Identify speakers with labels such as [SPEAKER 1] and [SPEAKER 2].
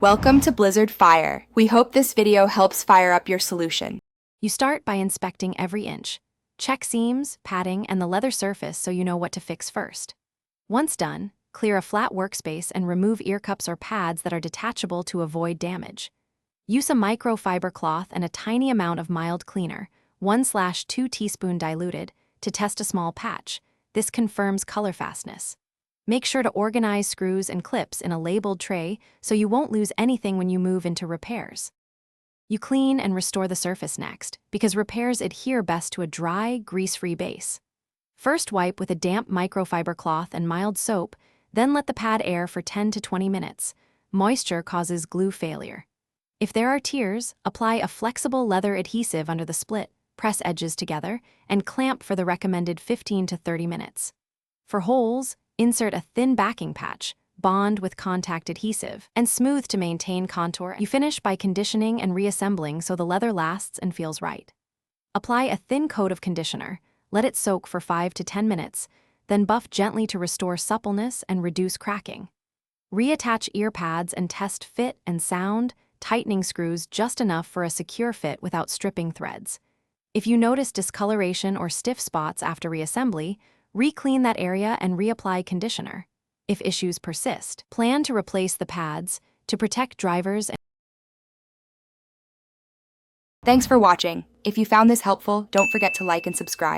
[SPEAKER 1] Welcome to Blizzard Fire. We hope this video helps fire up your solution.
[SPEAKER 2] You start by inspecting every inch. Check seams, padding, and the leather surface so you know what to fix first. Once done, clear a flat workspace and remove ear cups or pads that are detachable to avoid damage. Use a microfiber cloth and a tiny amount of mild cleaner, 1/2 teaspoon diluted, to test a small patch. This confirms color fastness. Make sure to organize screws and clips in a labeled tray so you won't lose anything when you move into repairs. You clean and restore the surface next, because repairs adhere best to a dry, grease-free base. First wipe with a damp microfiber cloth and mild soap, then let the pad air for 10 to 20 minutes. Moisture causes glue failure. If there are tears, apply a flexible leather adhesive under the split, press edges together, and clamp for the recommended 15 to 30 minutes. For holes, insert a thin backing patch, bond with contact adhesive, and smooth to maintain contour. You finish by conditioning and reassembling so the leather lasts and feels right. Apply a thin coat of conditioner, let it soak for 5 to 10 minutes, then buff gently to restore suppleness and reduce cracking. Reattach ear pads and test fit and sound, tightening screws just enough for a secure fit without stripping threads. If you notice discoloration or stiff spots after reassembly, re-clean that area and reapply conditioner. If issues persist, plan to replace the pads to protect drivers.
[SPEAKER 1] Thanks for watching. If you found this helpful, don't forget to like and subscribe.